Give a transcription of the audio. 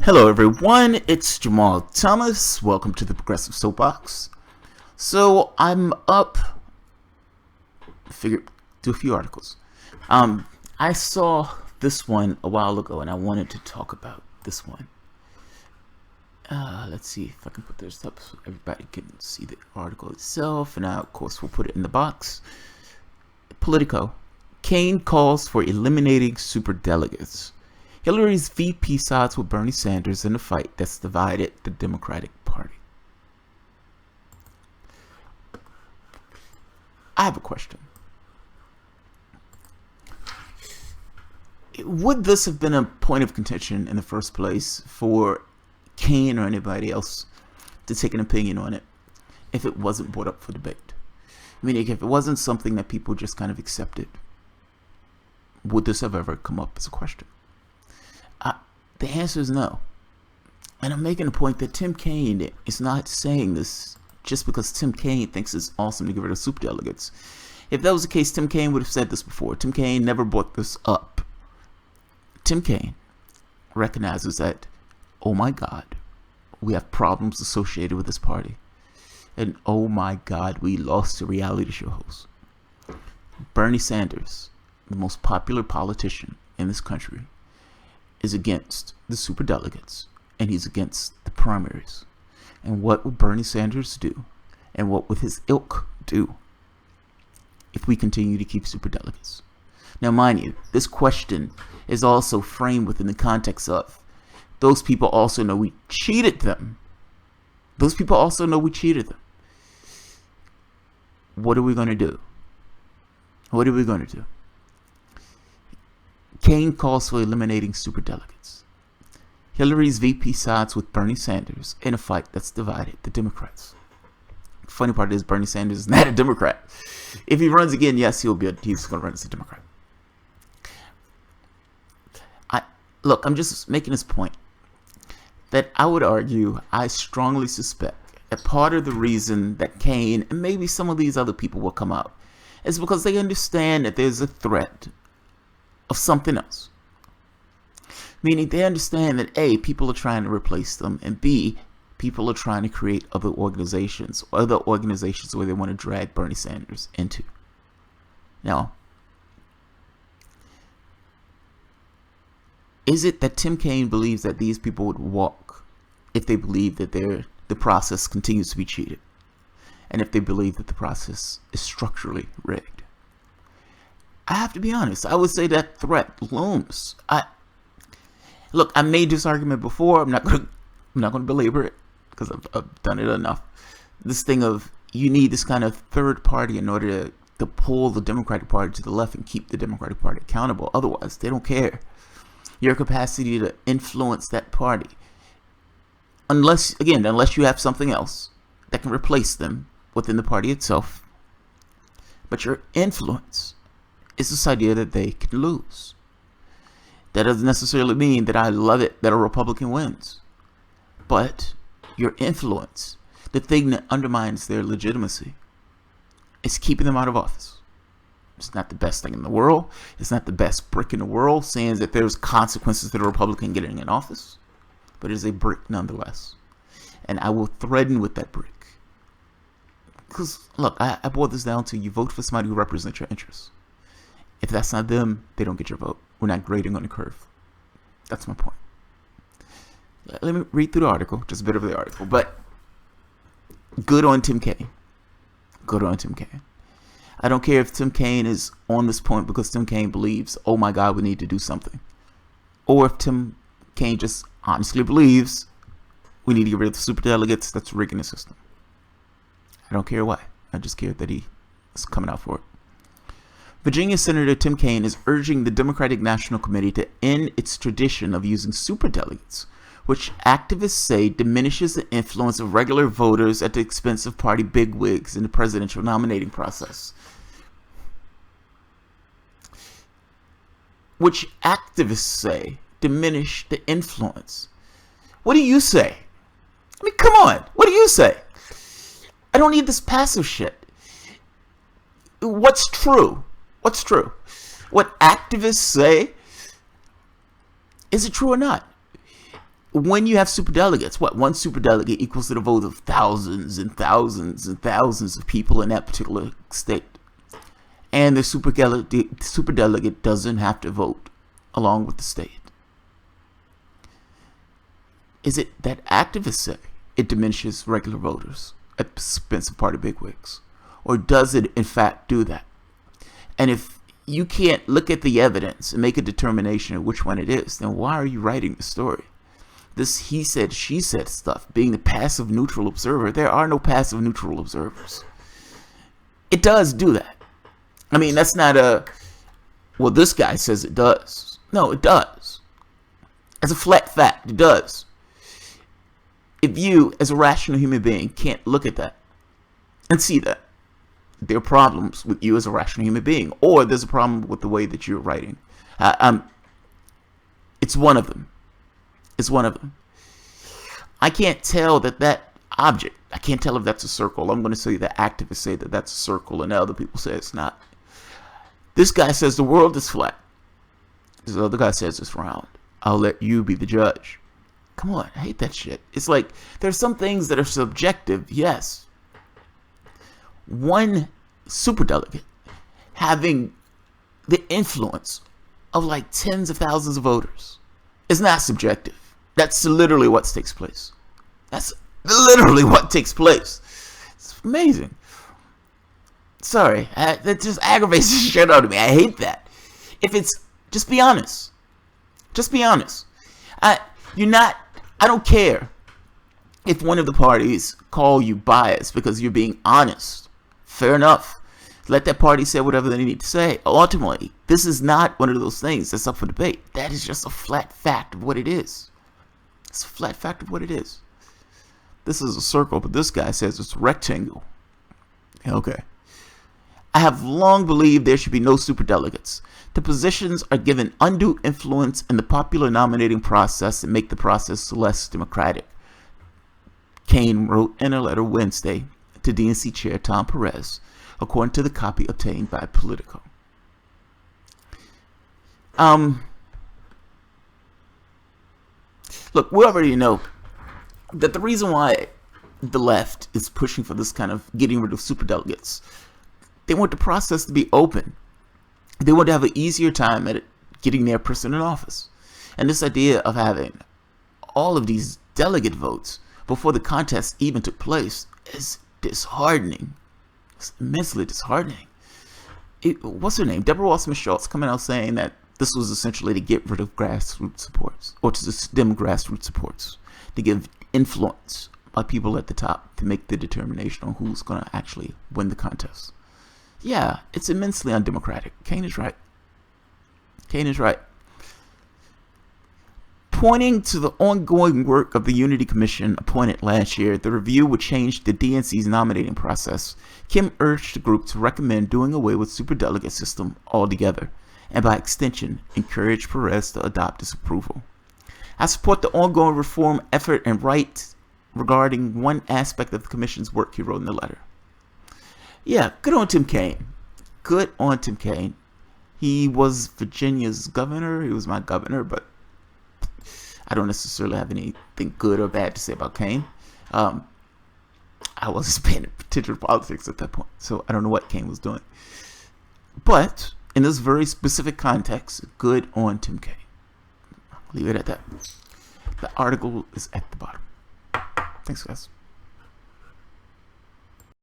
Hello everyone, it's Jamal Thomas. Welcome to the Progressive Soapbox. So I'm up, figured do a few articles. I saw this one a while ago and I wanted to talk about this one. Let's see if I can put this up so everybody can see the article itself. And now, of course, we'll put it in the box. Politico. Kaine calls for eliminating superdelegates. Hillary's VP sides with Bernie Sanders in a fight that's divided the Democratic Party. I have a question. Would this have been a point of contention in the first place for Kaine or anybody else to take an opinion on it if it wasn't brought up for debate? Meaning, if it wasn't something that people just kind of accepted, would this have ever come up as a question? The answer is no. And I'm making a point that Tim Kaine is not saying this just because Tim Kaine thinks it's awesome to get rid of super delegates. If that was the case, Tim Kaine would have said this before. Tim Kaine never brought this up. Tim Kaine recognizes that, oh my God, we have problems associated with this party. And oh my God, we lost a reality show host. Bernie Sanders, the most popular politician in this country, is against the superdelegates, and he's against the primaries. And what would Bernie Sanders do, and what would his ilk do if we continue to keep superdelegates? Now, mind you, this question is also framed within the context of those people also know we cheated them. Those people also know we cheated them. What are we going to do? What are we going to do? Kaine calls for eliminating superdelegates. Hillary's VP sides with Bernie Sanders in a fight that's divided the Democrats. The funny part is Bernie Sanders is not a Democrat. If he runs again, yes, he's going to run as a Democrat. Look, I'm just making this point that I would argue, I strongly suspect that part of the reason that Kaine and maybe some of these other people will come out is because they understand that there's a threat of something else. Meaning they understand that A, people are trying to replace them, and B, people are trying to create other organizations where they want to drag Bernie Sanders into. Now, is it that Tim Kaine believes that these people would walk if they believe that the process continues to be cheated, and if they believe that the process is structurally rigged? I have to be honest. I would say that threat looms. Look, I made this argument before. I'm not going to belabor it because I've done it enough. This thing of you need this kind of third party in order to pull the Democratic Party to the left and keep the Democratic Party accountable. Otherwise, they don't care your capacity to influence that party, unless you have something else that can replace them within the party itself. But your influence is this idea that they can lose. That doesn't necessarily mean that I love it that a Republican wins. But your influence, the thing that undermines their legitimacy, is keeping them out of office. It's not the best thing in the world. It's not the best brick in the world, saying that there's consequences to the Republican getting in office. But it is a brick nonetheless. And I will threaten with that brick. Because, look, I boil this down to you vote for somebody who represents your interests. If that's not them, they don't get your vote. We're not grading on the curve. That's my point. Let me read through the article, just a bit of the article. But good on Tim Kaine. Good on Tim Kaine. I don't care if Tim Kaine is on this point because Tim Kaine believes, oh my God, we need to do something. Or if Tim Kaine just honestly believes we need to get rid of the superdelegates that's rigging the system. I don't care why. I just care that he is coming out for it. Virginia Senator Tim Kaine is urging the Democratic National Committee to end its tradition of using superdelegates, which activists say diminishes the influence of regular voters at the expense of party bigwigs in the presidential nominating process. Which activists say diminish the influence. What do you say? I mean, come on. What do you say? I don't need this passive shit. What's true? What's true? What activists say, is it true or not? when you have superdelegates, what, one superdelegate equals to the vote of thousands and thousands and thousands of people in that particular state. And the superdelegate doesn't have to vote along with the state. Is it that activists say it diminishes regular voters at the expense of party bigwigs? Or does it in fact do that? And if you can't look at the evidence and make a determination of which one it is, then why are you writing the story? This he said, she said stuff, being the passive neutral observer, there are no passive neutral observers. It does do that. I mean, that's not a, well, this guy says it does. No, it does. As a flat fact, it does. If you, as a rational human being, can't look at that and see that, there are problems with you as a rational human being, or there's a problem with the way that you're writing. It's one of them. It's one of them. I can't tell that object, I can't tell if that's a circle. I'm going to say that activists say that that's a circle, and other people say it's not. This guy says the world is flat. This other guy says it's round. I'll let you be the judge. Come on, I hate that shit. It's like, there's some things that are subjective, yes. One superdelegate having the influence of like tens of thousands of voters is not subjective. That's literally what takes place. That's literally what takes place. It's amazing. Sorry, that just aggravates the shit out of me. I hate that. If it's, just be honest. Just be honest. I don't care if one of the parties call you biased because you're being honest. Fair enough. Let that party say whatever they need to say. Ultimately, this is not one of those things that's up for debate. That is just a flat fact of what it is. It's a flat fact of what it is. This is a circle, but this guy says it's a rectangle. Okay. I have long believed there should be no superdelegates. The positions are given undue influence in the popular nominating process and make the process less democratic. Kaine wrote in a letter Wednesday to DNC Chair Tom Perez, according to the copy obtained by Politico. Look, we already know that the reason why the left is pushing for this kind of getting rid of superdelegates, they want the process to be open. They want to have an easier time at getting their person in office. And this idea of having all of these delegate votes before the contest even took place is disheartening. It's immensely disheartening. What's her name? Deborah Wasserman-Schultz coming out saying that this was essentially to get rid of grassroots supports, or to stem grassroots supports, to give influence by people at the top to make the determination on who's going to actually win the contest. Yeah, it's immensely undemocratic. Kaine is right. Kaine is right. Pointing to the ongoing work of the Unity Commission appointed last year, the review would change the DNC's nominating process. Kim urged the group to recommend doing away with superdelegate system altogether, and by extension, encourage Perez to adopt this approval. I support the ongoing reform effort and write regarding one aspect of the Commission's work, he wrote in the letter. Yeah, good on Tim Kaine. Good on Tim Kaine. He was Virginia's governor. He was my governor, but I don't necessarily have anything good or bad to say about Kaine. I wasn't paying attention to politics at that point, so I don't know what Kaine was doing. But in this very specific context, good on Tim Kaine. Leave it at that. The article is at the bottom. Thanks, guys.